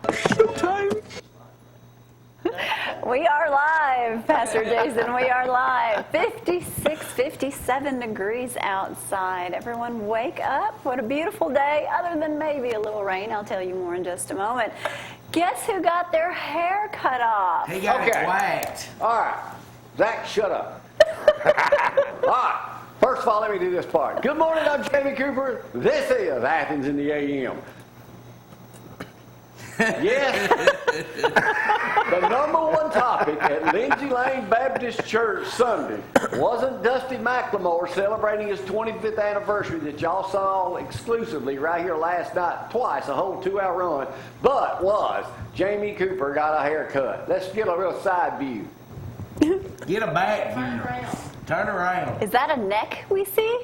Showtime. We are live, Pastor Jason. We are live. 56, 57 degrees outside. Everyone wake up. What a beautiful day, other than maybe a little rain. I'll tell you more in just a moment. Guess who got their hair cut off? He got it whacked. All right. Zach, shut up. All right. First of all, let me do this part. Good morning, I'm Jamie Cooper. This is Athens in the AM. Yes, the number one topic at Lindsay Lane Baptist Church Sunday wasn't Dusty McLemore celebrating his 25th anniversary that y'all saw exclusively right here last night, twice, a whole 2-hour run, but was Jamie Cooper got a haircut. Let's get a real side view. Get a back view. Turn around. Is that a neck we see?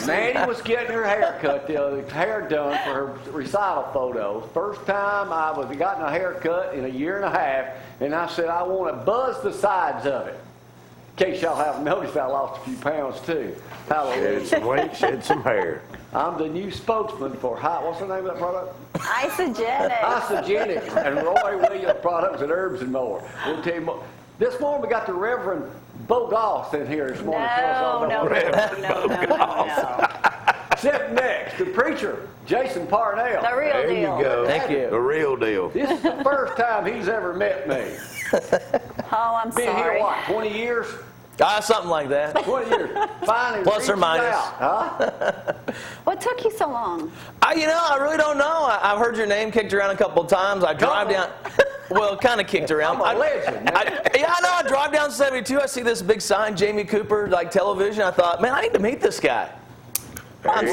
Mandy was getting her haircut, the hair done for her recital photos. First time I was gotten a haircut in a year and a half, and I said I want to buzz the sides of it. In case y'all haven't noticed, I lost a few pounds too. Hallelujah. Shed some weight, shed some hair. I'm the new spokesman for what's the name of that product? Isogenic. Isogenic and Roy Williams Products and Herbs and More. We'll tell you more. This morning we got the Reverend Beau Goss in here this morning. No. Except next, the preacher, Jason Parnell. The real There deal. you go. Thank you. The real deal. This is the first time he's ever met me. Oh, I'm Been sorry. here, what, 20 years? Something like that. 20 years. Finally Plus or reached minus. out, huh? What took you so long? I really don't know. I've heard your name kicked around a couple of times. I drive down. Well, kind of kicked around. I'm a legend, man. I drive down 72. I see this big sign, Jamie Cooper, like television. I thought, man, I need to meet this guy. I'm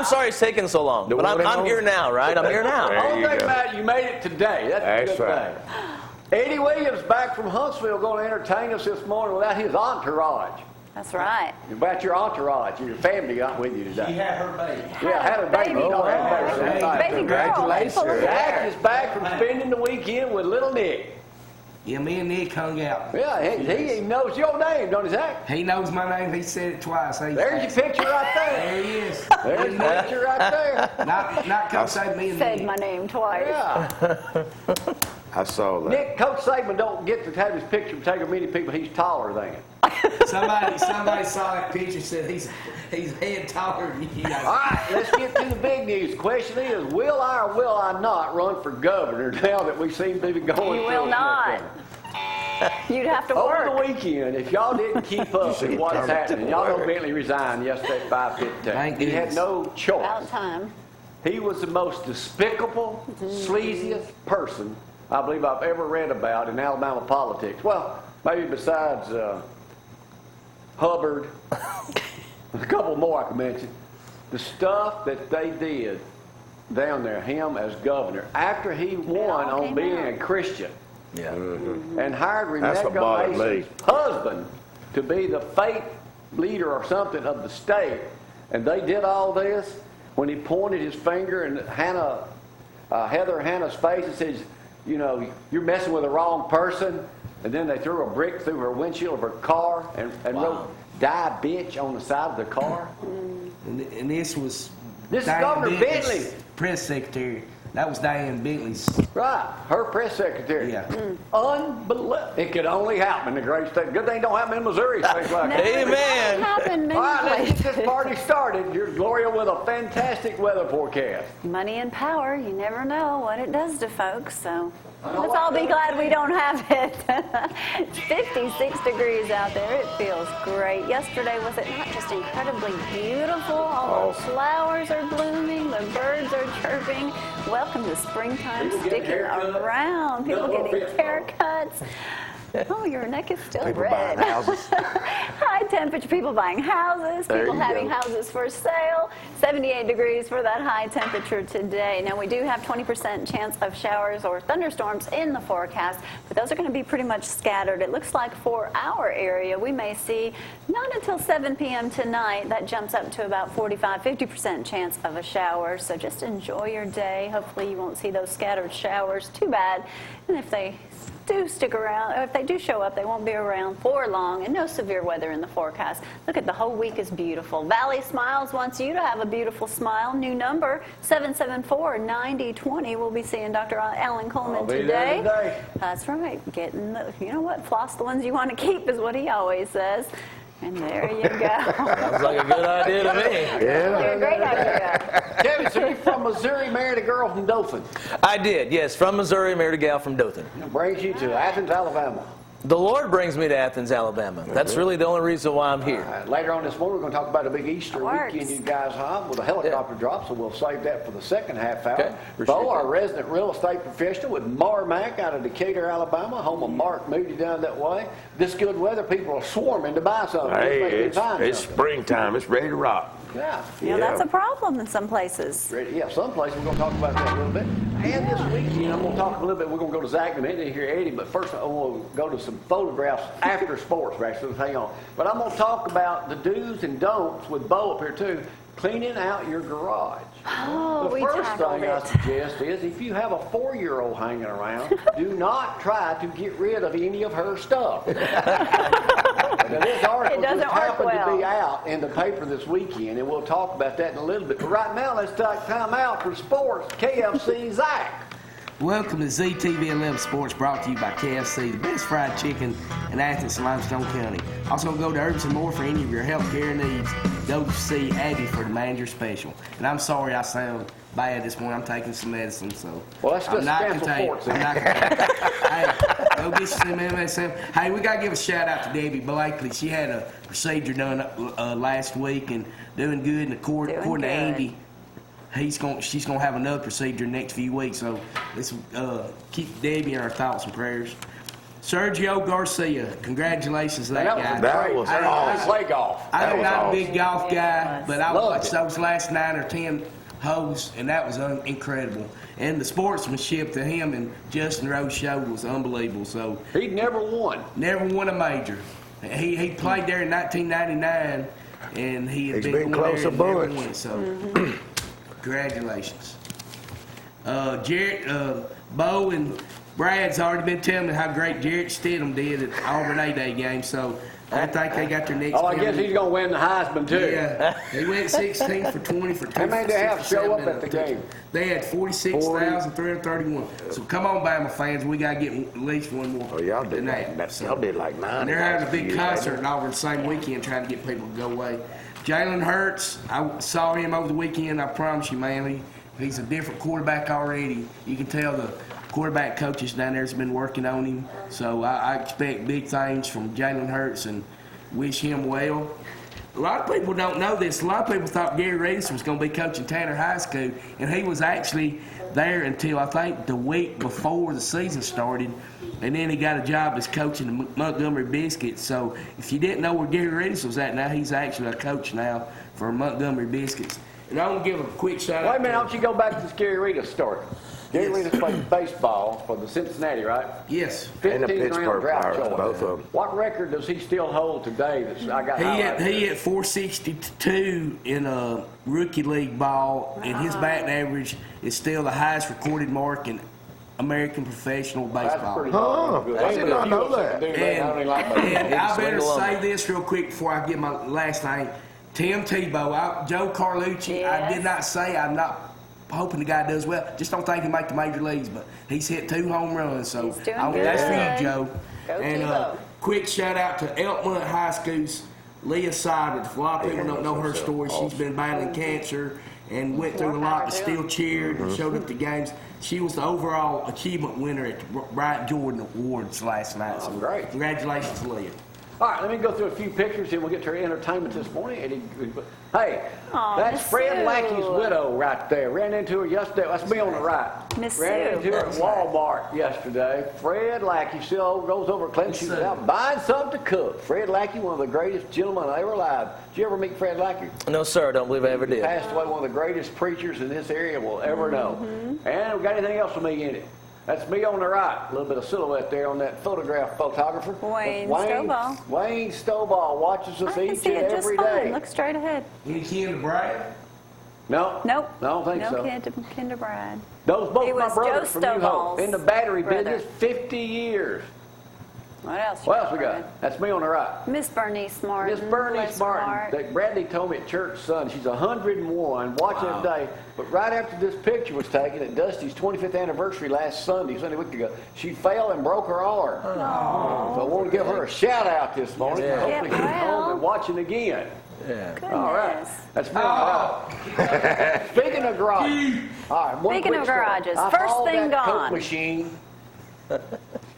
sorry it's taking so long, but I'm here now, right? I'm here now. Only thing about it, you made it today. That's a good right. thing. Eddie Williams back from Huntsville going to entertain us this morning without his entourage. That's right. About your entourage, your family got with you today. She had her baby. Yeah, had a baby. Baby girl. Congratulations. Zach is back from spending the weekend with little Nick. Yeah, me and Nick hung out. Yeah, he even knows your name, don't he, Zach? He knows my name. He said it twice. There's your picture right there. There he is. There's your picture right there. Not Coach Saban, me and Said Nick. my name twice. Yeah. I saw that. Nick, Coach Saban don't get to have his picture taken many people he's taller than. Somebody saw that picture and said he's head taller than you. All right, let's get to the big news. The question is, will I or will I not run for governor now that we seem to be going You through will it? not. You'd have to work. Over the weekend, if y'all didn't keep up with what's happening, y'all know Bentley resigned yesterday at 5:15. Thank He had goodness. no choice. About time. He was the most despicable, sleaziest person I believe I've ever read about in Alabama politics. Well, maybe besides Hubbard, a couple more I can mention. The stuff that they did down there, him as governor, after he won all on came being out. a Christian, Yeah. and hired That's what Rebecca bothered Mason's me. husband to be the faith leader or something of the state. And they did all this when he pointed his finger in Heather Hannah's face and says, you know, you're messing with the wrong person. And then they threw a brick through her windshield of her car and wrote, die bitch on the side of the car. And this was This is Diane Governor Bentley's Bentley. press secretary. That was Diane Bentley's. Right, her press secretary. Yeah. Unbelievable. It could only happen in the great state. Good thing it don't happen in Missouri. Things like that. Amen. Happened many All right, let's get places. this party started. Here's Gloria with a fantastic weather forecast. Money and power, you never know what it does to folks, so let's all be glad we don't have it. It's 56 degrees out there. It feels great. Yesterday, was it not just incredibly beautiful? All the flowers are blooming. The birds are chirping. Welcome to springtime People getting sticking haircuts. around. People No getting offense. haircuts. Oh, your neck is still People red. buying houses. High temperature, people buying houses, There people you having go. houses for sale. 78 degrees for that high temperature today. Now, we do have 20% chance of showers or thunderstorms in the forecast, but those are going to be pretty much scattered. It looks like for our area, we may see not until 7 p.m. tonight. That jumps up to about 45-50% chance of a shower. So just enjoy your day. Hopefully, you won't see those scattered showers too bad. And if they do stick around. If they do show up, they won't be around for long, and no severe weather in the forecast. Look at the whole week is beautiful. Valley Smiles wants you to have a beautiful smile. New number 774-9020. We'll be seeing Dr. Alan Coleman I'll be there today. That's right. Getting the, you know what? Floss the ones you want to keep is what he always says. And there you go. Sounds like a good idea to me. Yeah. Great idea. Kevin, so you're from Missouri, married a girl from Dothan. I did, yes. From Missouri, married a gal from Dothan. It brings you to Athens, Alabama. The Lord brings me to Athens, Alabama. That's really the only reason why I'm here. Later on this morning, we're going to talk about a big Easter Works. weekend you guys have with a helicopter drop, so we'll save that for the second half hour. Okay, appreciate Beau, our that. resident real estate professional with Marmac out of Decatur, Alabama, home of Mark Moody down that way. This good weather, people are swarming to buy something. Hey, Let's make it it's something. springtime. It's ready to rock. Yeah. You know, that's a problem in some places. Yeah, some places we're going to talk about that a little bit. And this weekend, I'm going to talk a little bit. We're going to go to Zach in a minute and hear Eddie, but first I want to go to some photographs after sports, actually. Hang on. But I'm going to talk about the do's and don'ts with Beau up here, too. Cleaning out your garage. Oh, The we first tackled thing I it. suggest is if you have a 4-year-old hanging around, do not try to get rid of any of her stuff. Now, this article It doesn't just work happened well. to be out in the paper this weekend, and we'll talk about that in a little bit. But right now, let's take time out for sports. KFC Zach. Welcome to ZTV 11 Sports, brought to you by KFC, the best fried chicken in Athens and Limestone County. Also, go to Herbs and More for any of your health care needs. Go to see Abby for the manager special. And I'm sorry I sound bad this morning. I'm taking some medicine, so Well, let's I'm just not cancel contagious. sports I'm then. not contagious. Hey, go get some MSM. Hey, we got to give a shout out to Debbie Blakely. She had a procedure done last week and doing good. And according to good. Andy, she's gonna have another procedure next few weeks. So let's keep Debbie in our thoughts and prayers. Sergio Garcia, congratulations to that guy. That was I awesome. play golf. I'm was not a awesome. big golf guy, Yes. but I Loved watched it. those last 9 or 10 holes, and that was incredible. And the sportsmanship that him and Justin Rose showed was unbelievable. So He'd never won. never won a major. He played there in 1999, and he had He's been been going close there a and never bunch. won. So congratulations. Beau and Brad's already been telling me how great Jarrett Stidham did at Auburn A-Day game, so I think they got their next Oh, I guess penalty. he's going to win the Heisman, too. Yeah, they went 16 for 20 for 2. How many did they have show up at the game? They had 46,331. So come on, Bama fans, we got to get at least one more. Oh, y'all did than that. Y'all did like 9. And they're having a big years, concert in Auburn the same weekend trying to get people to go away. Jalen Hurts, I saw him over the weekend, I promise you, man. He's a different quarterback already. You can tell the quarterback coaches down there has been working on him. So I expect big things from Jalen Hurts and wish him well. A lot of people don't know this. A lot of people thought Gary Reese was going to be coaching Tanner High School, and he was actually there until I think the week before the season started, and then he got a job as coaching the Montgomery Biscuits. So if you didn't know where Gary Reese was at, now he's actually a coach now for Montgomery Biscuits. And I want to give a quick shout out. Wait a minute, don't you go back to this Gary Rita story. Gary Rita played baseball for the Cincinnati, right? Yes. And the 15th round Pittsburgh draft Pirates, choice. both of them. What record does he still hold today that I got highlighted? He hit 462 in a rookie league ball, and his batting average is still the highest recorded mark in American professional That's baseball. pretty Huh. good. I did not know that. And I better swing say along. this real quick before I get my last name. Tim Tebow, Joe Carlucci, I Yes. did not say I'm not hoping the guy does well. Just don't think he'll make the major leagues, but he's hit 2 home runs, so He's doing that's for good. you, Joe. Go And Tebow. quick shout out to Elkmont High School's Leah Seibert. A lot of people don't know her story. She's been battling cancer and went through a lot, but still cheered and showed up to games. She was the overall achievement winner at the Bryant Jordan Awards last night. So great. Congratulations, Leah. All right, let me go through a few pictures and we'll get to our entertainment this morning. Hey, Aw, that's Miss Fred Sue. Lackey's widow right there. Ran into her yesterday. That's me on the right. Miss Ran Sue. into her at Walmart yesterday. Fred Lackey still goes over to Clinton. She was Sue. out buying something to cook. Fred Lackey, one of the greatest gentlemen ever alive. Did you ever meet Fred Lackey? No, sir, I don't believe I ever He did. passed away, one of the greatest preachers in this area we'll ever know. And we got anything else for me in it? That's me on the right. A little bit of silhouette there on that photograph photographer. Wayne That's Stovall. Wayne Stovall watches I us can each see and it just every fine. day. Look straight ahead. Any kin to Brad? No. Nope. I don't think no so. Kinder Bride. Those both He my was brothers Joe from New Hope. Stovall's In the battery brother. business, 50 years. What else? What else we got? That's me on the right. Miss Bernice Martin. Miss Bernice bless Martin. her heart. That Bradley told me at church Sunday. She's 101, watching it today. But right after this picture was taken at Dusty's 25th anniversary last Sunday a week ago, she fell and broke her arm. So I want to give her a shout out this morning. Yeah. Hopefully she's home and watching again. Yeah. Goodness. All right. That's me on the right. Speaking of garage. All right, one Speaking quick of story. garages, I first hauled thing that Coke gone. machine.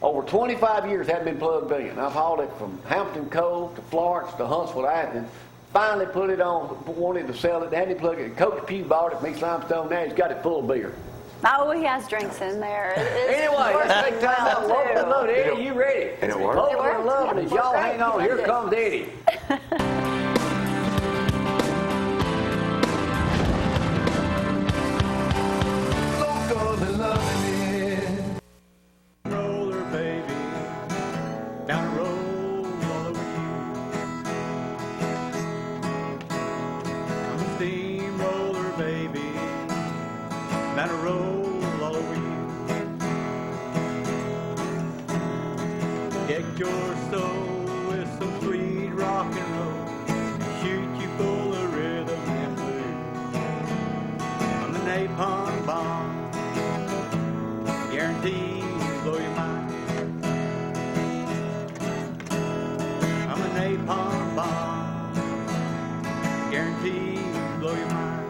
Over 25 years hadn't been plugged in. I've hauled it from Hampton Cove to Florence to Huntsville, Athens. Finally put it on, wanted to sell it. They hadn't plugged it. Coach Pugh bought it, Mix Limestone. Now he's got it full of beer. Oh, he has drinks in there. Anyway, let's take time out. Local and Loving. Eddie, you ready? And it worked? Local and Loving. As y'all hang on, here comes Eddie. Local and loving. Roller baby, down the road all over you. I'm a steamroller baby, down the road all over you. Get your soul with some sweet rock and roll, shoot you full of rhythm and blues. I'm a napalm bomb, guaranteed to blow your mind. I'm a napalm bomb, guaranteed to blow your mind.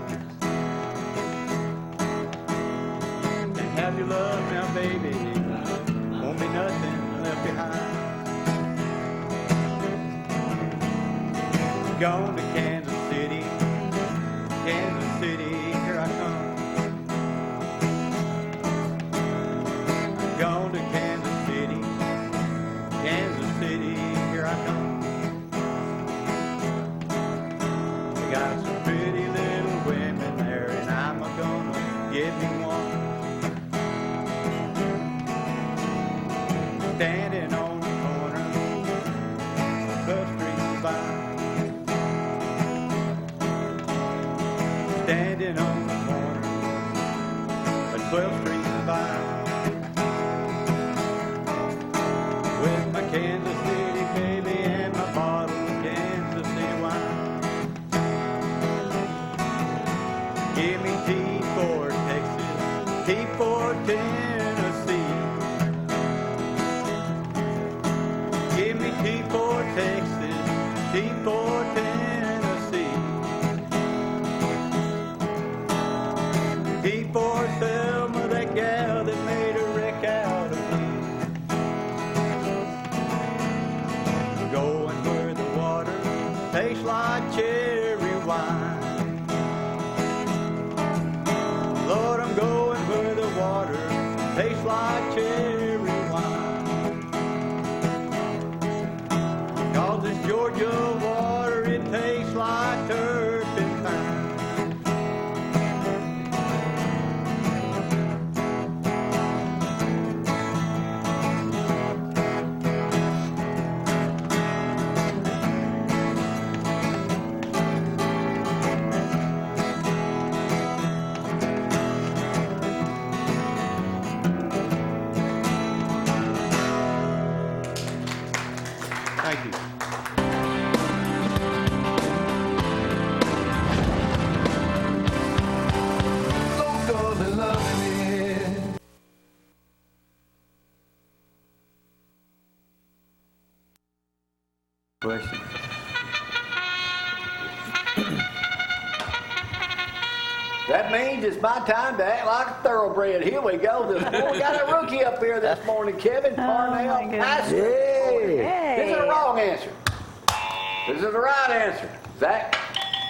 And have your love now, baby, won't be nothing left behind. Gone to Kansas City, here I come. Gone to Kansas City, here I come. They got some pretty little women there, and I'm gonna give me one. Standing on the corner of 12th Street Divide. Standing on the corner of 12th Street Divide. With my Kansas City baby and my bottle of Kansas City wine. Give me T for Texas, T for Tennessee. Give me T for Texas, T for Tennessee. T for Selma, that gal that made a wreck out of me. Going where the water tastes like cherry wine. Lord, I'm going where the water tastes like cherry wine. 'Cause this Georgia water, it tastes like turpentine. Thank you. Local and loving. Question. That means it's my time to act like a thoroughbred. Here we go. We got a rookie up here this morning, Kevin Parnell. goodness. Pastor. This is the wrong answer. This is the right answer. Zach.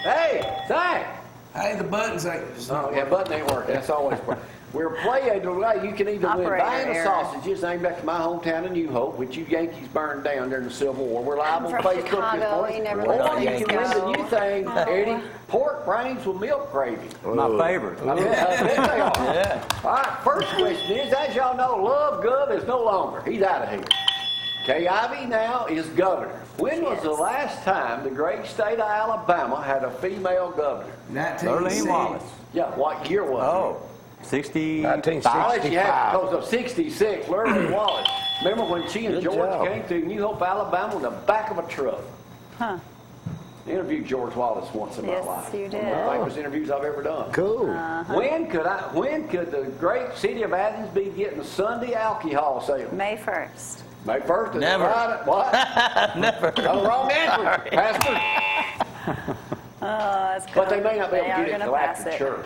Hey, Zach. Hey, the buttons ain't. Oh, yeah, button ain't working. That's always working. We're playing today. You can either win Operator Diana error. sausages named after my hometown of New Hope, which you Yankees burned down during the Civil War. We're live on I'm from Facebook Chicago. this morning. You never Or let you Yankees can win the go. new thing, Eddie, pork brains with milk gravy. My favorite. I bet they are. Yeah. All right, first question is, as y'all know, Love Gov is no longer. He's out of here. Kay Ivey now is governor. When was the last time the great state of Alabama had a female governor? 1960. Wallace. Yeah, what year was Oh, 60. it? Unless you had because of 66, Lurleen Wallace. Remember when she and Good George job. came to New Hope, Alabama, in the back of a truck? Huh. I interviewed George Wallace once in my Yes, life. you One did. of the famous interviews I've ever done. Cool. When could the great city of Athens be getting Sunday alcohol sales? May 1st. May 1st? Is Never. Right? What? Never. Oh, wrong answer, Pastor. That's But they good. may not be able They to are get it gonna until pass after it. church.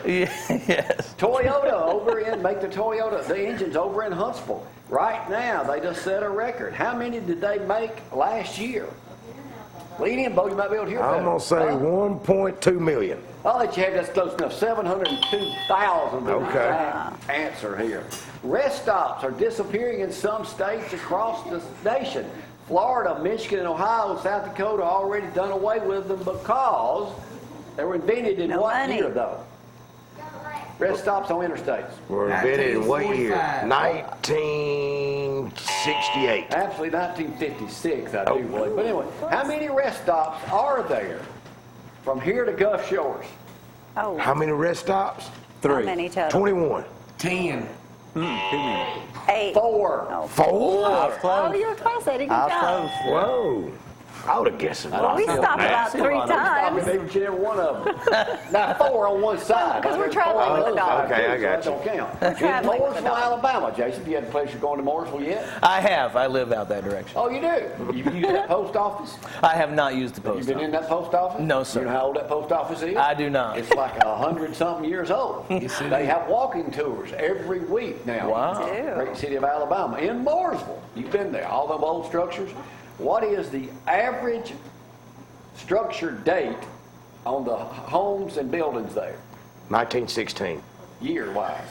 Yes. Toyota make the Toyota, the engines over in Huntsville. Right now, they just set a record. How many did they make last year? Lean in, Beau, you might be able to hear I'm better. gonna say 1.2 million. I'll let you have that's close enough. 702,000 is Okay. the exact answer here. Rest stops are disappearing in some states across the nation. Florida, Michigan, and Ohio, and South Dakota already done away with them because they were invented in No what money. year, though? Rest stops on interstates. Were invented in what year? 1945. 1968. Actually, 1956, I do Oh. believe. But anyway, how many rest stops are there from here to Gulf Shores? Oh, How many rest stops? how many total? 21. 10. Too many. 8. 4. Oh, 4? I was oh, close. you were close. Eddie. Good I was job. close. Whoa. I would have guessed it. Well, we stopped about 3 Stop times. it, whichever one of them. Now 4 on one side. Because we're There's 4 traveling on with the the other dog. side, Okay, too, I so got that you. don't count. We're In traveling with the Mooresville, dog. Alabama, Jason, you had the pleasure of going to Mooresville yet? I have. I live out that direction. Oh, you do? You've used that post office? I have not used the You've post been in office. that post office? No, sir. You know how old that post office is? I do not. It's like 100-something years old. They have walking tours every week now. Wow. They do. Great city of Alabama. In Mooresville, you've been there, all them old structures. What is the average structure date on the homes and buildings there, 1916. year-wise?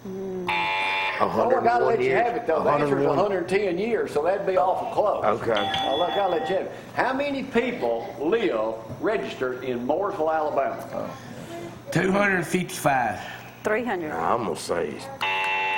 Oh, I 101 gotta let you years. have it though. The answer's 101. 110 years, so that'd be awful close. Okay. I gotta let you have it. How many people live registered in Mooresville, Alabama? 255. 300. I'm gonna say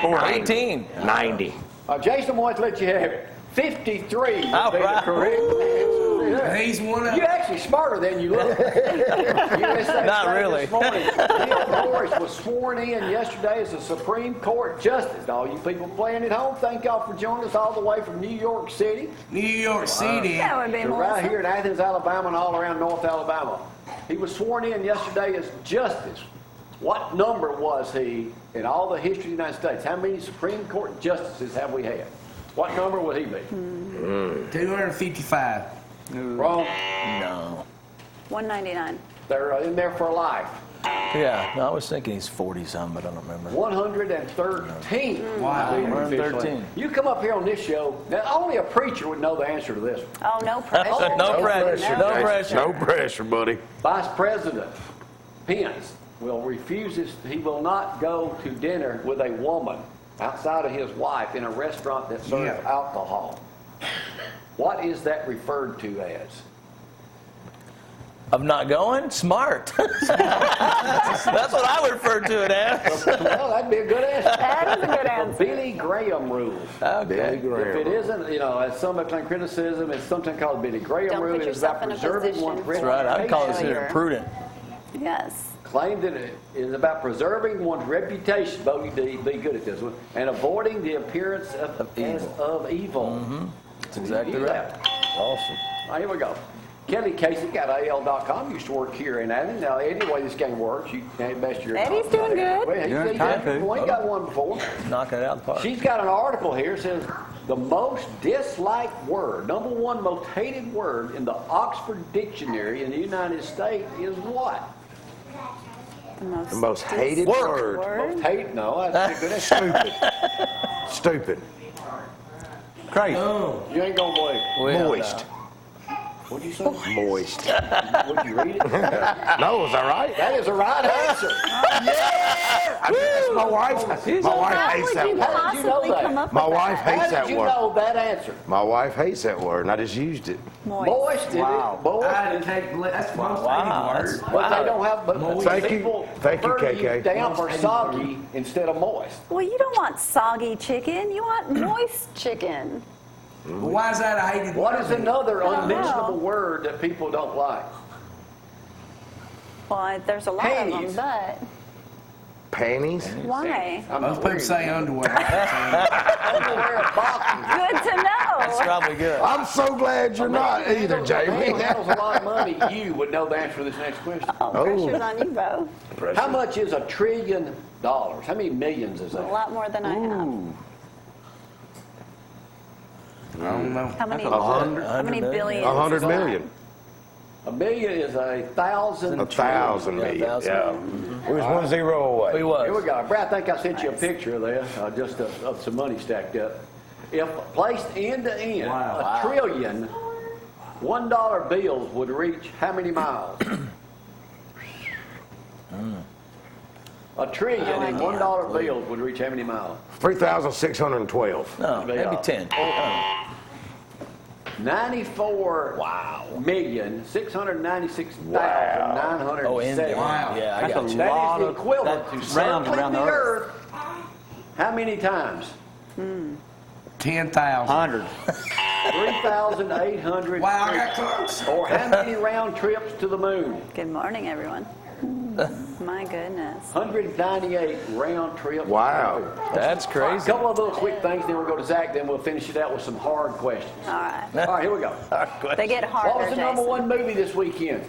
18. 90. Jason wants to let you have it. 53 would All be the right. correct answer. He's one of You're actually smarter than you look. USA Not Today really. This morning, Neil Morris was sworn in yesterday as a Supreme Court Justice. Now, all you people playing at home, thank y'all for joining us all the way from New York City New York City. That would be to more. right here in Athens, Alabama, and all around North Alabama. He was sworn in yesterday as Justice. What number was he in all the history of the United States? How many Supreme Court Justices have we had? What number would he be? 255. Wrong. No. 199. They're in there for life. Yeah. No, I was thinking he's 40-something, but I don't remember. 113. Wow. 113. You come up here on this show, now only a preacher would know the answer to this one. Oh, no pressure. No pressure. No Jason. pressure. No pressure, buddy. Vice President Pence will refuse this. He will not go to dinner with a woman outside of his wife in a restaurant that serves Yeah. alcohol. What is that referred to as? Of not going? Smart. That's what I would refer to it as. Well, that'd be a good answer. That is a good The answer. Billy Graham rule. Okay. If it isn't, as some claim criticism, it's something called the Billy Graham Don't rule. put It's about yourself in a preserving position. one's That's right. I'd call it Sure. considered prudent. Yes. Claimed that it is about preserving one's reputation, Beau, you be good at this one, and avoiding the appearance of evil. That's exactly You do right. that. Awesome. Here we go. Kelly Casey got AL.com. Used to work here in Athens. Now, anyway, this game works. You can't best your. Eddie's doing good. Well, You're he's in time, too. we got one before. Knocking it out of the park. She's got an article here. It says the most disliked word, number one most hated word in the Oxford Dictionary in the United States is what? The most hated word. Most hate? No, that's a good answer. Stupid. Stupid. Crazy. Oh. You ain't gonna believe. Well, Moist. What'd you say? Moist. Would you read it? No, is that right? That is the right answer. I mean, that's my wife. My wife How hates would that you word. How did you know possibly that? come up My with wife that? hates How that did you word. know that answer? My wife hates that word, and I just used it. Moist. Did Wow. it? Moist. I had to take, that's the most Wow, hated that's- word. But they don't have, but Moist. Thank you. people Thank you, prefer to KK. use damp or Moist. soggy instead of moist. Well, you don't want soggy chicken. You want moist chicken. But why is that a hated word? What is another don't know. unmentionable word that people don't like? Well, there's a lot of Panties. them, but Panties? why? Most people say underwear. Underwear boxes. Good to That's know. probably good. I'm so glad you're not either, Jamie. That was a lot of money. You would know the answer to this next question. Oh, pressure's on you, Beau. How much is $1 trillion? How many millions is A that? lot more than I have. I don't know. How many? 100? How many billions? 100 million. $1 million is 1,000. 1,000 million. 1,000. Yeah. We was 1 0 away. We Here we was. go. Brad, I think I sent you a picture of this, just of some money stacked up. If placed end to end, Wow. $1 trillion $1 bills would reach how many miles? $1 trillion in $1 bills would reach how many miles? 3,612. No, maybe 10. 94,696,907. Oh, in there. Wow. Yeah, I That's got a you. That lot is the of equivalent to that round circling around the the earth. earth how many times? 10,000. 100. 3,800 Wow, I got trips. close. Or how many round trips to the moon? Good morning, everyone. My goodness. 198 round trips. Wow. That's A crazy. couple of little quick things, then we'll go to Zach, then we'll finish it out with some hard questions. All right. All right, here we go. They get harder, What was the number Jason. one movie this weekend?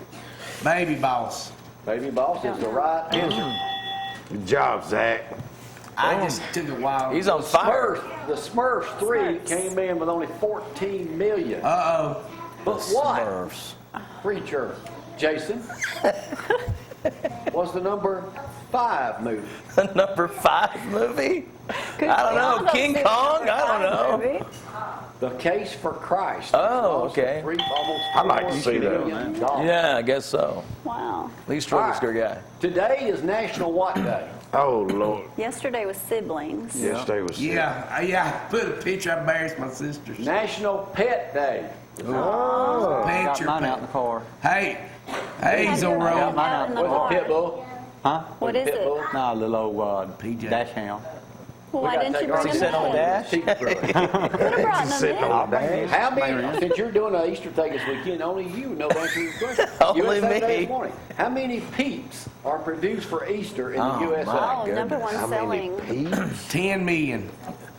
Baby boss. Baby Boss is the right answer. Good job, Zach. I just took a while. He's on fire. The Smurfs 3 Smurfs. came in with only 14 million. Uh-oh. But what, Smurfs. preacher, Jason, was the number 5 movie? Number 5 movie? Could I don't be all know. those King things Kong? for I don't that know. movie. The Case for Christ. Oh, Almost okay. almost I'd like to $4 see that. million. Yeah, I guess so. Wow. Lee Strobel's guy. Today is National what Day? Oh, Lord. Yesterday was siblings. Yesterday was sick. Yeah, I put a picture. I embarrassed my sisters. National Pet Day. Oh. I got Picture. mine out in the car. Hey, Have your Zorro. own mine out out. in the What's a car. pit bull? Huh? What is Pit bull? it? No, a little old PJ. dash hound. Well, We why gotta didn't you take our bring He them sit on the in? dash? Teeth brother. Could have brought them Sitting in. on the dash. How many, since you're doing an Easter thing this weekend, only you know the answer to this question. Only USA Today me. this morning. How many peeps are produced for Easter in Oh, the USA? Oh, number one How many selling. peas? 10 million.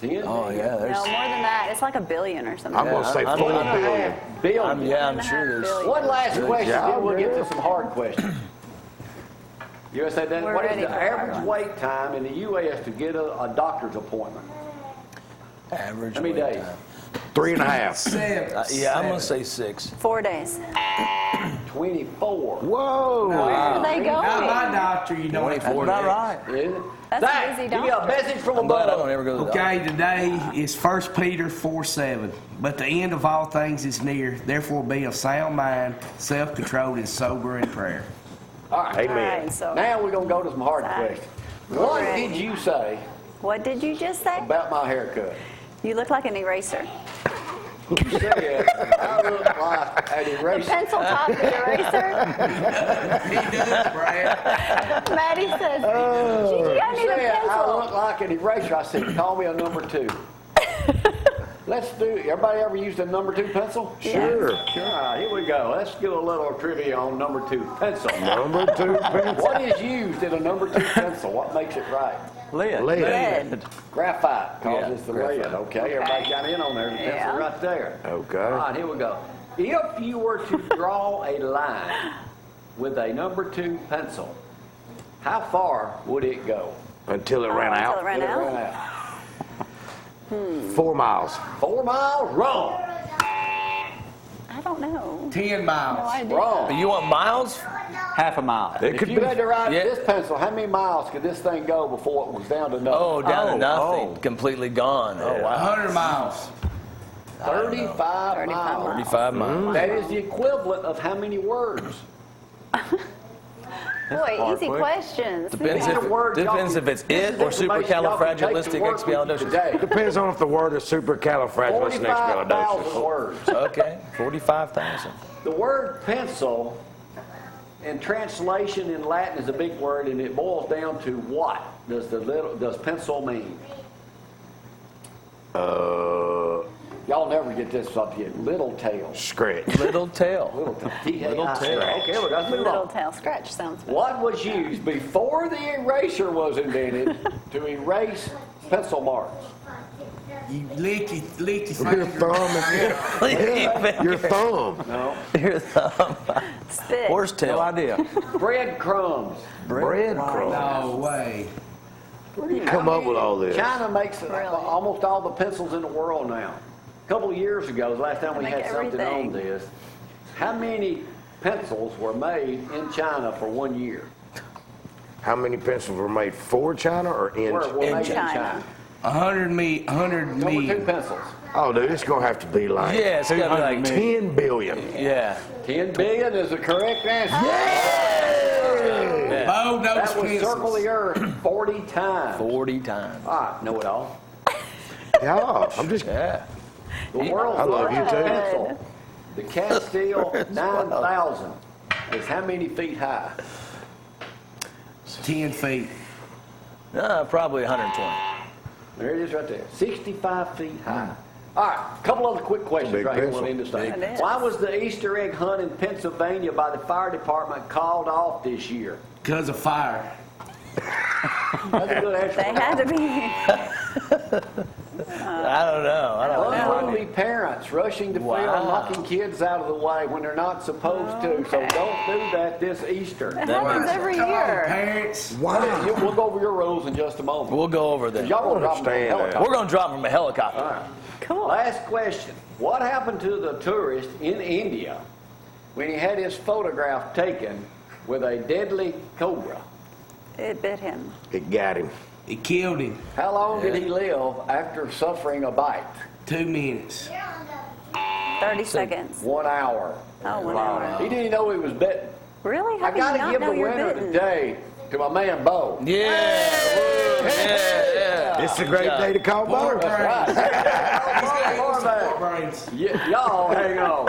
10? Oh, yeah. No, There's. more than that. It's like $1 billion or something. I'm going to say I'm- 4 I'm- billion. Billion. Yeah, I'm 1.5 sure there's. billion. One last Good question, job, then we'll get Bill. to some hard questions. USA Today, We're what is ready the for a hard average one. wait time in the U.S. to get a doctor's appointment? Average. How many wait days? time. 3.5. 7. Yeah, I'm going to say 6. 4 days. 24. Whoa. Where are they Not my going? doctor, you don't have to. 24 About days. right. Isn't it? That's Zach, an easy give me a doctor. message from I'm glad I don't above. ever go to the doctor. Okay, today is 1 Peter 4:7. But the end of all things is near. Therefore be of sound mind, self-controlled, and sober in prayer. All right. All Amen. right, so Now we're going to go to some hard Zach. questions. What ready. did you say what did you just say? about my haircut? You look like an eraser. You said I look like an The eraser. pencil top eraser. He does, Brad. Maddie says, Gigi, I You need a said I look pencil. like an eraser. I said, call me a number 2. Let's do, everybody ever used a number 2 pencil? Sure. All right, here we go. Let's do a little trivia on number 2 pencil. Number 2 pencil. What is used in a number 2 pencil? What makes it right? Lead. Lead. Lead. Graphite causes the graphite. lead. Okay, everybody got in on there. The pencil Yeah. right there. Okay. All right, here we go. If you were to draw a line with a number 2 pencil, how far would it go? Until it ran Until out. it ran Till it out. ran out. 4 miles. 4 miles? Wrong. I don't know. 10 No miles. idea. Wrong. You want miles? Half a mile. It If could you be. had to write Yeah. this pencil, how many miles could this thing go before it was down to nothing? Oh, down to Oh, nothing. oh. Completely gone. Oh, wow. 100 miles. 35 35 miles. 35 miles. That is the equivalent of how many words? Boy, hard easy quick. questions. Depends These if, are words y'all depends can- if it's this it is or information y'all can take to work with you supercalifragilisticexpialidocious. today. Depends on if the word is 45,000 supercalifragilisticexpialidocious. words. Okay, 45,000. The word pencil in translation in Latin is a big word, and it boils down to what does pencil mean? Y'all never get this subject. Little tail. Scratch. Little tail. Little tail. Little tail. Okay, well, let's move Little on. tail scratch sounds good. What was used before the eraser was invented to erase pencil marks? You lick your Your finger. thumb and your thumb. No. Your thumb. Spit. Horse tail. No idea. Breadcrumbs. Breadcrumbs. No way. Where do you come up with all this? China makes Really? almost all the pencils in the world now. A couple of years ago, the last time we They had make something everything. on this, how many pencils were made in China for 1 year? How many pencils were made for China or in Were China? made in China. China. 100 Number 2 million. pencils. Oh, dude, it's going to have to be like Yeah, it's gotta be like 10 billion. Yeah. 10 billion is the correct answer. Yeah. Bo knows That would circle the pencils. earth 40 times. 40 times. All right, know it all. Yeah, I'm just. Yeah. The world's I love you, largest too. pencil, the Castile 9000, is how many feet high? 10 feet. Probably 120. There it is right there, 65 feet high. All right, a couple other quick questions Big right here pencil. we'll end this thing. It is. Why was the Easter egg hunt in Pennsylvania by the fire department called off this year? Because of fire. That's a good answer. They had to be. I don't know. Unruly parents rushing to field, Wow. knocking kids out of the way when they're not supposed to. So don't do that this Easter. It happens every Come on, year. parents. Wow. We'll go over your rules in just a moment. We'll go over them. Y'all want to drop them from understand the that. helicopter. We're going to drop from a helicopter. All right. Cool. Last question. What happened to the tourist in India when he had his photograph taken with a deadly cobra? It bit him. It got him. It killed him. How long did he live after suffering a bite? 2 minutes. 30 seconons. 1 hour. Oh, 1 hour. He didn't know he was bitten. Really? How I do you got to not give know the you're winner bitten? today to my man Beau. Yeah. It's a great day to call More Bo. brains. He's got More more brains. brains. Y'all hang on.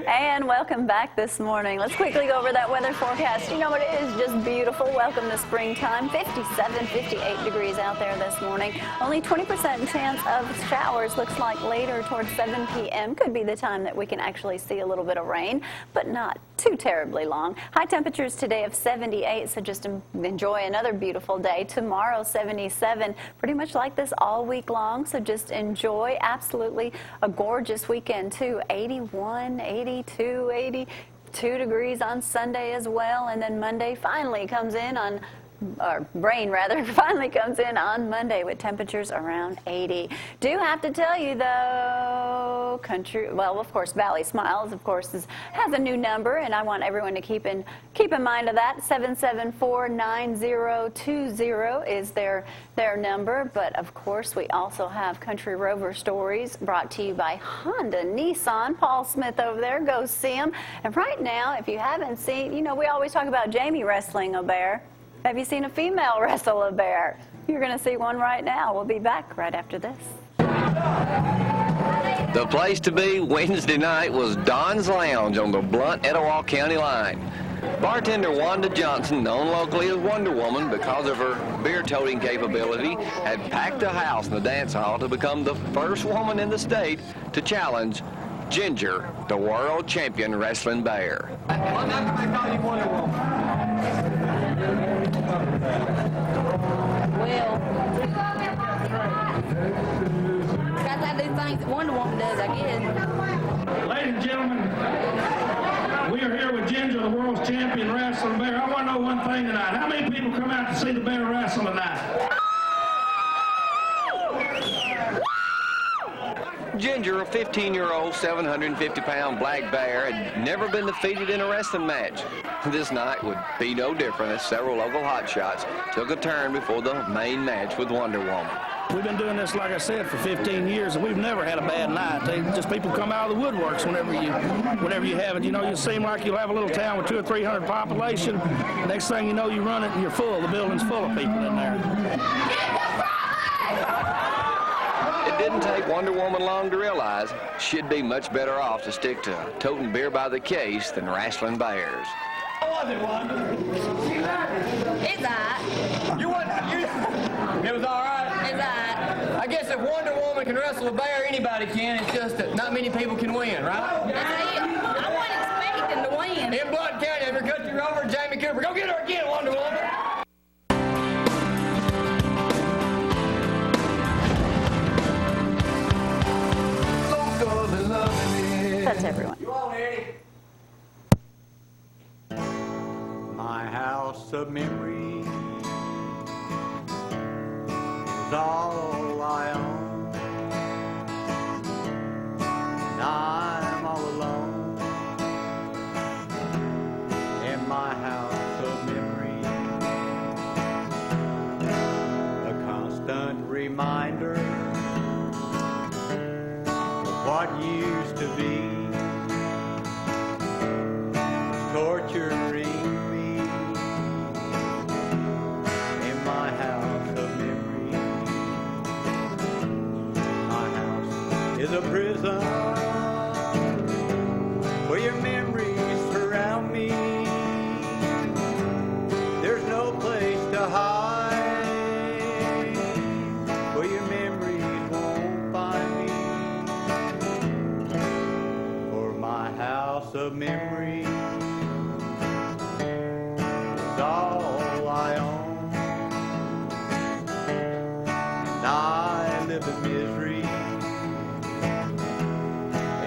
And welcome back this morning. Let's quickly go over that weather forecast. You know, it is just beautiful. Welcome to springtime. 57, 58 degrees out there this morning. Only 20% chance of showers. Looks like later towards 7 p.m. could be the time that we can actually see a little bit of rain, but not too terribly long. High temperatures today of 78, so just enjoy another beautiful day. Tomorrow, 77, pretty much like this all week long, so just enjoy absolutely a gorgeous weekend too. 81, 82, 82 degrees on Sunday as well, and then Monday finally comes in on, or rain rather, finally comes in on Monday with temperatures around 80. Do have to tell you though, well, of course, Valley Smiles, of course, has a new number, and I want everyone to keep in mind of that. 774-9020 is their number, but of course, we also have Country Rover Stories brought to you by Honda Nissan. Paul Smith over there, go see him. And right now, if you haven't seen, you know, we always talk about Jamie wrestling a bear. Have you seen a female wrestle a bear? You're going to see one right now. We'll be back right after this. The place to be Wednesday night was Don's Lounge on the Blount-Etowah County line. Bartender Wanda Johnson, known locally as Wonder Woman because of her beer-toting capability, had packed a house in the dance hall to become the first woman in the state to challenge Ginger, the world champion wrestling bear. Well, how come they call you Wonder Woman? Well, because I do things that Wonder Woman does, I guess. Ladies and gentlemen, we are here with Ginger, the world's champion wrestling bear. I want to know one thing tonight. How many people come out to see the bear wrestle tonight? Ginger, a 15-year-old, 750-pound black bear, had never been defeated in a wrestling match. This night would be no different as several local hotshots took a turn before the main match with Wonder Woman. We've been doing this, like I said, for 15 years, and we've never had a bad night. People come out of the woodworks whenever you have it. You know, you seem like you'll have a little town with 200 or 300 population. Next thing you know, you run it and you're full. The building's full of people in there. It didn't take Wonder Woman long to realize she'd be much better off to stick to toting beer by the case than wrestling bears. How was it, Wanda? It's alright. It was all right. It's alright. I guess if Wonder Woman can wrestle a bear, anybody can. It's just that not many people can win, right? That's it. I wasn't expecting to win. In Blunt County, if you're country rover, Jamie Cooper. Go get her again, Wonder Woman. That's everyone. You on, Eddie? My house of memories is all I own. And I'm all alone in my house of memories. A constant reminder of what used to be, torturing me in my house of memories. My house is a prison where your memories surround me. There's no place to hide where your memories won't find me. For my house of memories is all I own. And I live in misery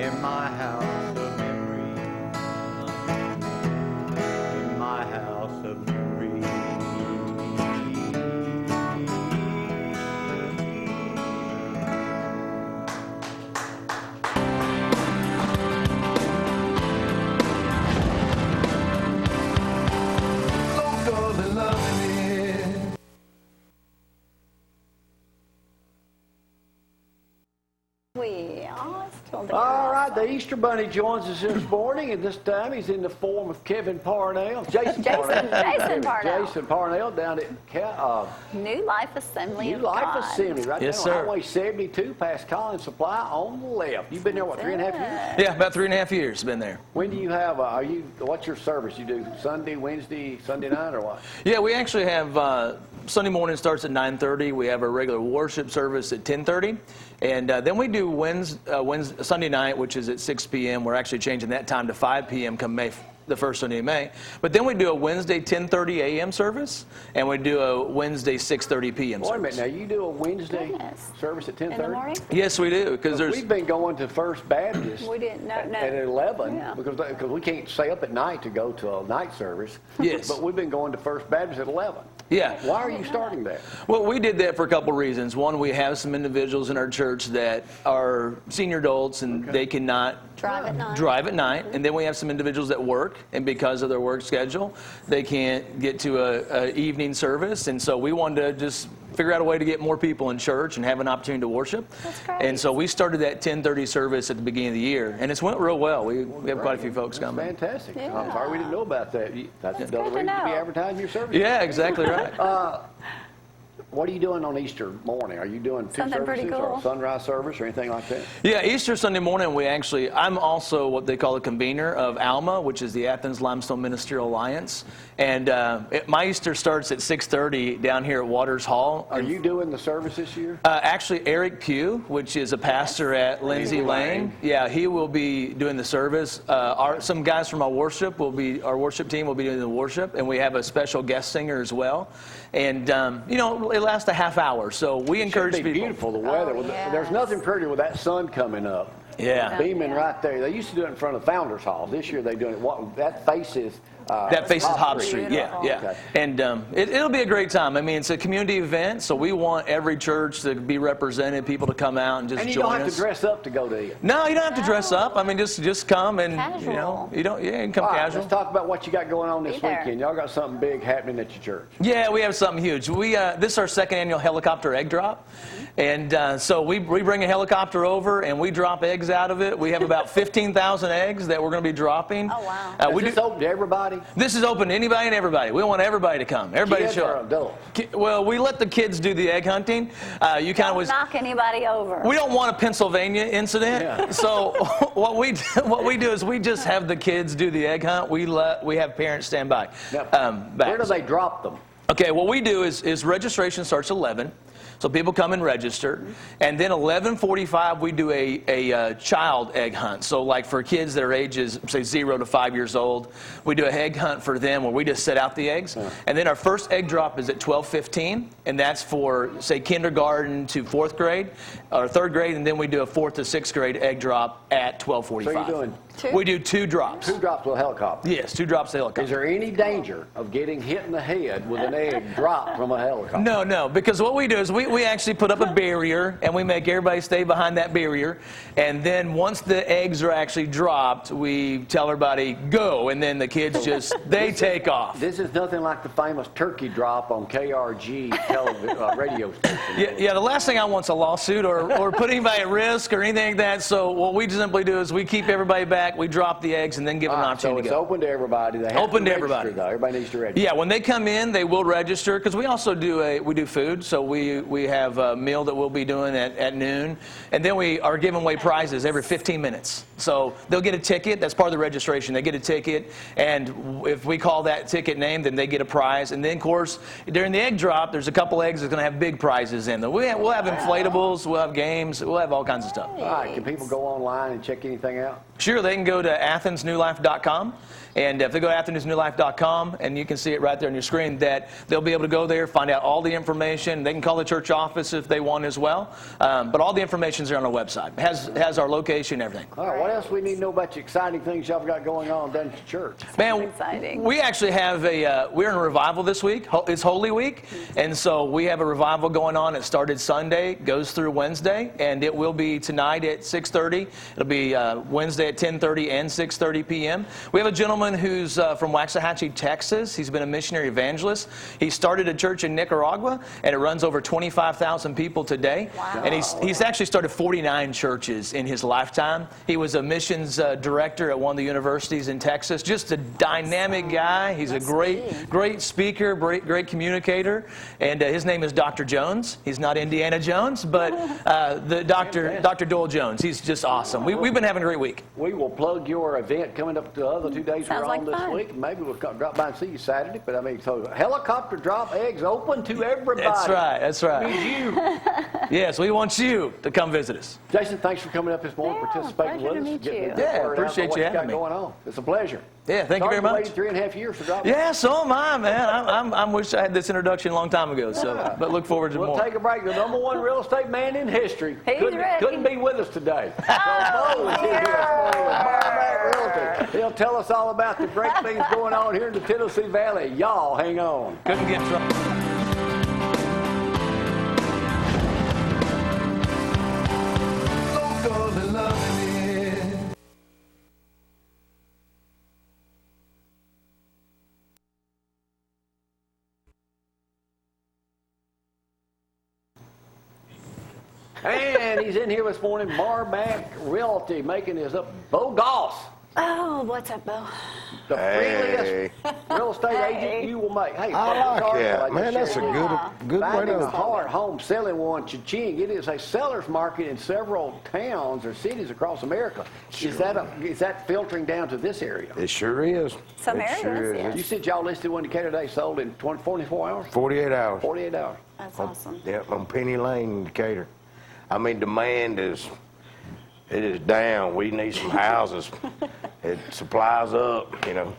in my house of memories. In my house of memories. We are still there. All right, the Easter Bunny joins us this morning, and this time he's in the form of Jason Parnell. Jason Parnell. Jason Parnell down at New Life Assembly New of Life God. Assembly, right Yes, there on sir. Highway 72, past Collins Supply on the left. You've been there, what, 3.5 years? Yeah, about 3.5 years been there. When do you have, what's your service? You do Sunday, Wednesday, Sunday night, or what? Yeah, we actually have Sunday morning starts at 9:30. We have our regular worship service at 10:30. And then we do Sunday night, which is at 6 p.m. We're actually changing that time to 5 p.m. come the first Sunday of May. But then we do a Wednesday 10:30 a.m. service, and we do a Wednesday 6:30 p.m. service. Wait a minute, now you do a Wednesday Goodness. service at 10:30? In the morning? Yes, we do, because there's... We've been going to First Baptist We didn't know. at 11 Yeah. because we can't stay up at night to go to a night service. Yes. But we've been going to First Baptist at 11. Yeah. Why are you starting that? Well, we did that for a couple reasons. One, we have some individuals in our church that are senior adults and they cannot drive at night. And then we have some individuals that work, and because of their work schedule, they can't get to a evening service. And so we wanted to just figure out a way to get more people in church and have an opportunity to worship. That's great. And so we started that 10:30 service at the beginning of the year, and it's went real well. We have quite a few folks That's coming. fantastic. Yeah. I'm sorry we didn't know about that. That's That's another good to reason to be know. advertising your service. Yeah, exactly right. What are you doing on Easter morning? Are you doing two Something pretty services or cool. a sunrise service or anything like that? Yeah, Easter Sunday morning, I'm also what they call the convener of ALMA, which is the Athens Limestone Ministerial Alliance. And my Easter starts at 6:30 down here at Waters Hall. Are you doing the service this year? Actually, Eric Pugh, which is a pastor at Lindsay Lane. Yeah, he will be doing the service. Some guys from our worship team will be doing the worship, and we have a special guest singer as well. And, it lasts a half hour, so we encourage It'd be people. beautiful, the weather. Oh, yes. There's nothing prettier with that sun coming up. Yeah. Beaming right there. They used to do it in front of Founders Hall. This year they're doing it. That faces that faces Hobbs Street. Yeah, yeah. Okay. And it'll be a great time. I mean, it's a community event, so we want every church to be represented, people to come out and just And you join don't have us. to dress up to go to it. No, you don't have to dress up. I mean, just come and Casual. you know, you can come All right, casual. let's talk about what you got going on this Be there. weekend. Y'all got something big happening at your church. Yeah, we have something huge. We this is our second annual helicopter egg drop, and so we bring a helicopter over and we drop eggs out of it. We have about 15,000 eggs that we're going to be dropping. Oh, wow. Is this open to everybody? This is open to anybody and everybody. We want everybody to come. Everybody Kids show or up. adults? Well, we let the kids do the egg hunting. You kind of was. Knock anybody over. We don't want a Pennsylvania incident. Yeah. So what we do is we just have the kids do the egg hunt. We have parents stand by. Now, where do they drop them? Okay, what we do is registration starts at 11. So people come and register. And then 11:45, we do a child egg hunt. So like for kids that are ages, say 0 to 5 years old, we do an egg hunt for them where we just set out the eggs. And then our first egg drop is at 12:15. And that's for, say, kindergarten to 4th grade or 3rd grade. And then we do a 4th to 6th grade egg drop at 12:45. So you're doing Two? We do 2 drops. 2 drops with a helicopter. Yes, 2 drops of helicopter. Is there any danger of getting hit in the head with an egg dropped from a helicopter? No, because what we do is we actually put up a barrier and we make everybody stay behind that barrier. And then once the eggs are actually dropped, we tell everybody go, and then the kids just, they take off. This is nothing like the famous turkey drop on KRG radio station. Yeah, the last thing I want is a lawsuit or put anybody at risk or anything like that. So what we simply do is we keep everybody back, we drop the eggs, and then give them an So opportunity it's to go. open to everybody. They have Open to register, everybody. though. Everybody needs to register. Yeah, when they come in, they will register because we also do food. So we have a meal that we'll be doing at noon, and then we are giving away prizes every 15 minutes. So they'll get a ticket. That's part of the registration. They get a ticket, and if we call that ticket name, then they get a prize. And then, of course, during the egg drop, there's a couple eggs that's going to have big prizes in them. We'll have inflatables. We'll have games. We'll have all kinds of stuff. All right, can people go online and check anything out? Sure, they can go to athensnewlife.com. And if they go to athensnewlife.com, and you can see it right there on your screen, that they'll be able to go there, find out all the information. They can call the church office if they want as well. But all the information is there on our website. It has our location and everything. All right, what else we need to know about the exciting things y'all got going on down at the church? Man, exciting. we actually have we're in a revival this week. It's Holy Week. And so we have a revival going on. It started Sunday, goes through Wednesday, and it will be tonight at 6:30. It'll be Wednesday at 10:30 and 6:30 p.m. We have a gentleman who's from Waxahachie, Texas. He's been a missionary evangelist. He started a church in Nicaragua, and it runs over 25,000 people today. Wow. And he's actually started 49 churches in his lifetime. He was a missions director at one of the universities in Texas. Just a dynamic guy. He's a great speaker, great communicator. And his name is Dr. Jones. He's not Indiana Jones, but the Dr. Doyle Jones. He's just awesome. We've been having a great week. We will plug your event coming up the other 2 days Sounds we're like on this fun. week. Maybe we'll drop by and see you Saturday. But I mean, so helicopter drop eggs open to everybody. That's right. Means you. Yes, we want you to come visit us. Jason, thanks for coming up this morning, Yeah, participating pleasure with to us. meet getting you. the Yeah, word out appreciate about what you got having me. going on. It's a pleasure. Yeah, thank you very much. Waited 3.5 years for dropping. Yeah, so am I, man. I wish I had this introduction a long time ago. So, but look forward to We'll more. take a break. The #1 real estate man in history. He's couldn't, ready. couldn't be with us today. So Beau is here this morning with Barback Realty. He'll tell us all about the great things going on here in the Tennessee Valley. Y'all hang on. Couldn't get trouble. And he's in here this morning, Barback Realty, making his up. Beau Goss, Oh, what's up, Beau? the Hey. freest real estate agent you will make. Hey, I like sorry, that, I just man. That's a shared good way Finding a to. hard home, selling one, cha-ching. It is a seller's market in several towns or cities across America. Is that filtering down to this area? It sure is. Some It areas, sure yes. You said y'all listed one Decatur today, sold in 44 hours? 48 hours. 48 hours. That's awesome. Yep, on Penny Lane in Decatur. I mean, demand is down. We need some houses. It supplies up, you know.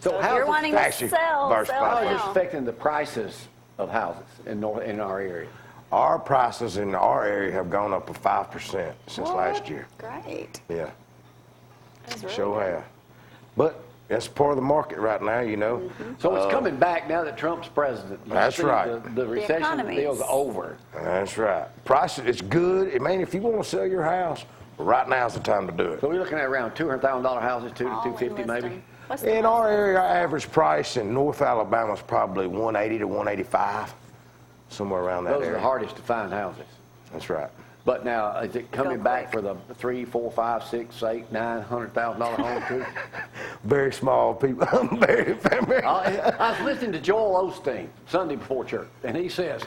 So So if how's you're it wanting to actually sell burst How is now. this affecting the prices of houses in our area? Our prices in our area have gone up 5% since last year. Great. Yeah, That's really sure good. have. But That's part of the market right now, you know. So it's coming back now that Trump's president. You That's see right. The recession economy's- deal's over. That's right. Price, it's good. I mean, if you want to sell your house, right now's the time to do it. So we're looking at around $200,000 houses, $200,000 to All in $250,000 maybe. listing. What's the In most? our area, our average price in North Alabama is probably 180 to 185, somewhere around that Those are area. the hardest to find houses. That's right. But now, is it coming Go back quick. for the $3, $4, $5, $6, $8, $900,000 home too? Very small people. very. I was listening to Joel Osteen Sunday before church, and he says,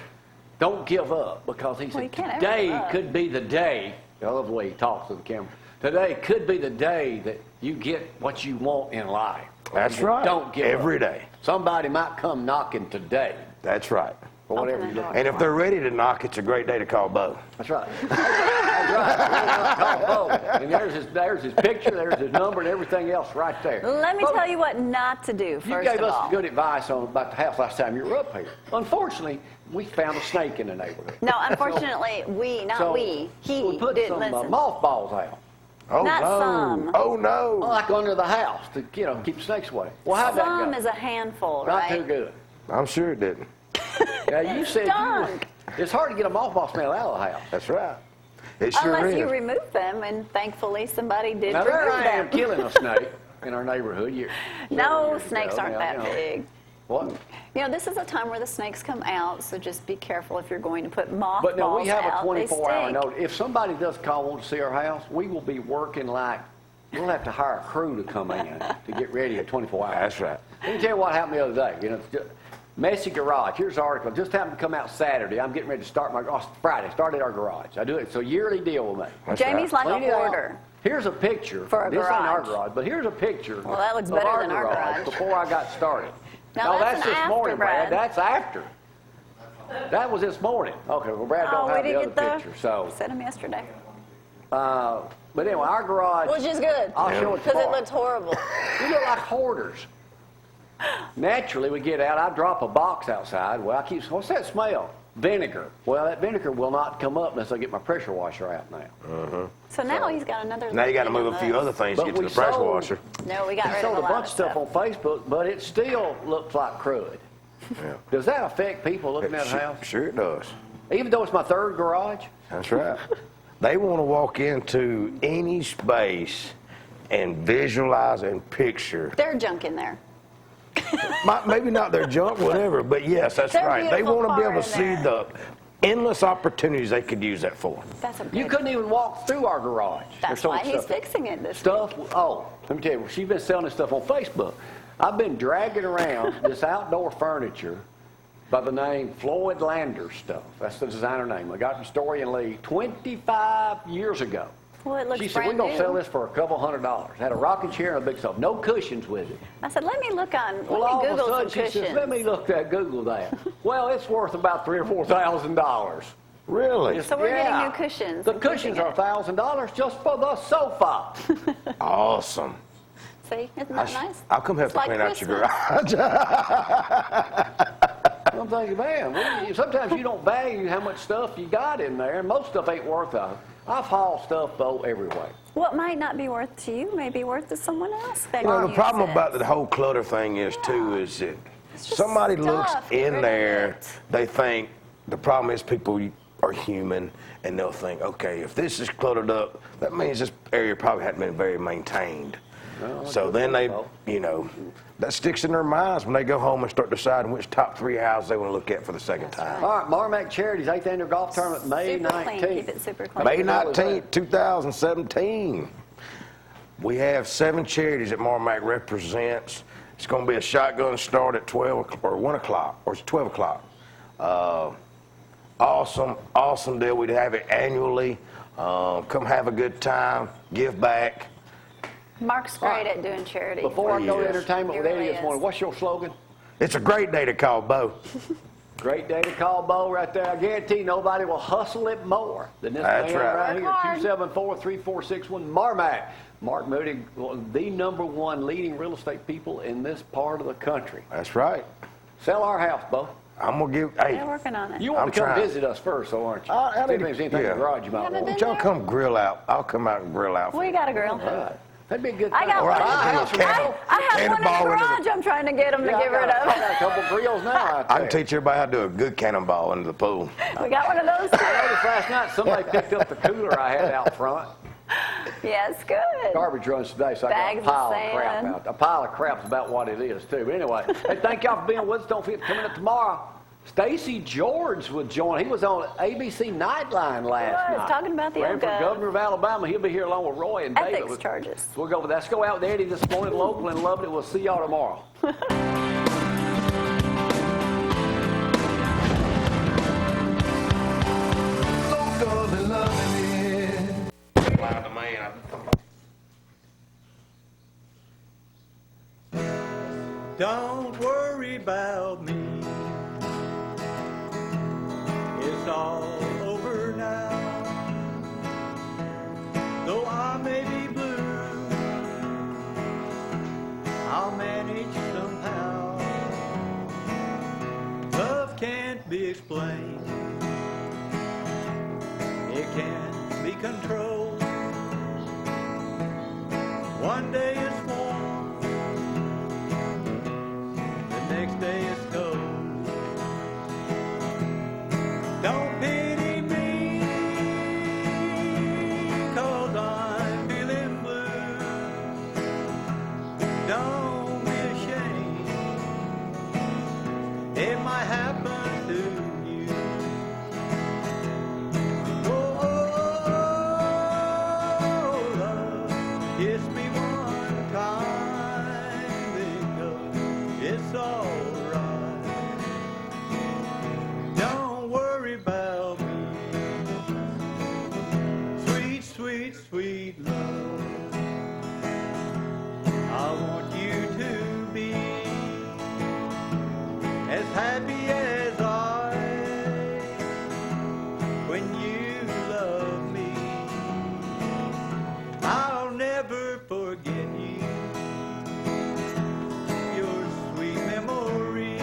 "Don't give up," because he Well, said you can't ever today give up. could be the day. I love the way he talks to the camera. Today could be the day that you get what you want in life. That's right. Don't give Every up. day. Somebody might come knocking today, That's right. or whatever Open you the do. door. And if they're ready to knock, it's a great day to call Beau. That's right. That's right. Call Beau. And there's his picture, there's his number, and everything else right there. Let me Beau, tell you what not to do, You first gave of us all. good advice about the house last time you were up here. Unfortunately, we found a snake in the neighborhood. No, unfortunately, he put didn't some listen. mothballs out, Oh, Not no. some. Oh, no. like under the house to keep snakes away. Well, how'd that Some go? is a handful, Not right? too good. I'm sure it didn't. Now you said Stunk. it's hard to get a mothball smell out of the house. That's right. It sure Unless is. you remove them, and thankfully somebody did Now there remove I am them. killing a snake in our neighborhood. No, years snakes ago. aren't Now, that big. What? You know, this is a time where the snakes come out, so just be careful if you're going to put mothballs But no, we have a out. They 24-hour stink. notice. If somebody does call, want to see our house, we will be working like we'll have to hire a crew to come in to get ready in 24 hours. That's right. Let me tell you what happened the other day. You know, messy garage. Here's the article. Just happened to come out Saturday. I'm getting ready to start Friday. Started our garage. I do it. It's a yearly deal with me. That's Jamie's right. like Clean a it out. hoarder. Here's a picture. For a this ain't our garage. garage, but here's a picture. Well, that looks of better than our garage. before I got started. Now, no, that's that's an this after, morning, Brad. Brad. That's after. That was this morning. Okay, well, Brad don't Oh, we have the didn't other get the. picture. So, Sent them yesterday. but anyway, our garage. Which is good. I'll show it Because it tomorrow. looks horrible. We look like hoarders. Naturally, we get out. I drop a box outside. Well, I keep. What's that smell? Vinegar. Well, that vinegar will not come up unless I get my pressure washer out now. So now he's got another. Now you got to thing move on a few those. other things to But get to we the pressure sold- washer. No, we got We rid sold of a a lot bunch of stuff on Facebook, but it still looks like crud. Yeah. Does that affect people looking at a Sure, house? sure it does. Even though it's my third garage? That's right. They want to walk into any space and visualize and picture. There's junk in there. Maybe not their junk, whatever, but yes, that's Their right. They beautiful want to be car able to in see there. the endless opportunities they could use that for. That's a You good. couldn't even walk through our garage. There's That's so why much he's stuff. fixing it this Stuff, oh, let me tell you, she's been selling this stuff on Facebook. I've been dragging around this outdoor furniture by the name Floyd Lander stuff. That's the designer name. I got from Story and Lee 25 years ago. Well, it looks She said, we're brand going to sell new. this for a couple $100. Had a rocking chair and a big sofa. No cushions with it. I said, let me look on. Well, let all me of a Google sudden some she cushions. says, let me Google that. Well, it's worth about $3,000 or $4,000. Really? So we're getting Yeah. new cushions. The and cushions fixing are it. $1,000 just for the sofa. Awesome. See, isn't that nice? I'll come help It's you like clean out your Christmas. garage. I'm thinking, man, sometimes you don't value how much stuff you got in there, and most stuff ain't worth it. I've hauled stuff, though, everywhere. What might not be worth to you may be worth to someone else. That You know, can the problem use about it. the whole clutter thing is, too, is that just somebody looks stuff. Get rid in of there, it. they think, the problem is people are human, and they'll think, okay, if this is cluttered up, that means this area probably hadn't been very maintained. So then they, you know, that sticks in their minds when they go home and start deciding which top 3 houses they want to look at for the second time. All right, Marmac Charities 8th Annual Golf Tournament, May Super clean. 19th. Keep it super clean. May 19th, 2017. We have 7 charities that Marmac represents. It's going to be a shotgun start at 12 or 1 o'clock, or it's 12 o'clock. Awesome deal. We'd have it annually. Come have a good time, give back. Mark's great at doing charity. Before I go to Yes. entertainment with He Eddie really this morning, is. what's your slogan? It's a great day to call Beau. Great day to call Beau right there. I guarantee nobody will hustle it more than this That's man right. here, Work hard. 274-3461, Marmac. Mark Moody, the #1 leading real estate people in this part of the country. That's right. Sell our house, Beau. I'm going to give, They're hey, working on it. You want I'm to come trying. visit us first, though, aren't you? I See if need- there's anything in yeah. the garage you might Haven't want. been y'all there? come grill out. I'll come out and grill out for We you. got a grill. All right. That'd be a good I thing. got one. I have I have one in the garage. I'm trying to get them to get rid I of. got a couple grills now out I there. can teach everybody how to do a good cannonball into the pool. We got one of those I too. noticed last night somebody picked up the cooler I had out front. Yes, good. Garbage runs today, so I Bags got of a pile of crap sand. out. A pile of crap's about what it is, too. But anyway, hey, thank y'all for being with us. Don't forget, coming up tomorrow, Stacey George will join. He was on ABC Nightline last He was night. talking about the Ran for OGOV. governor of Alabama. He'll be here along with Roy and David. Ethics charges. So we'll go over that. Let's go out with Eddie this morning, local and loving it. We'll see y'all tomorrow. Local and loving it. Loud to man. Don't worry about me. It's all over now. Though I may be blue, I'll manage somehow. Love can't be explained. It can't be controlled. One day it's warm, the next day it's cold. Don't pity me, 'cause I'm feeling blue. Don't be ashamed, it might happen to you. Oh, love, kiss me one time, because it's alright. Don't worry about me, sweet, sweet, sweet love. I want you to be as happy as I when you love me. I'll never forget you, your sweet memory.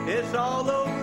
It's all over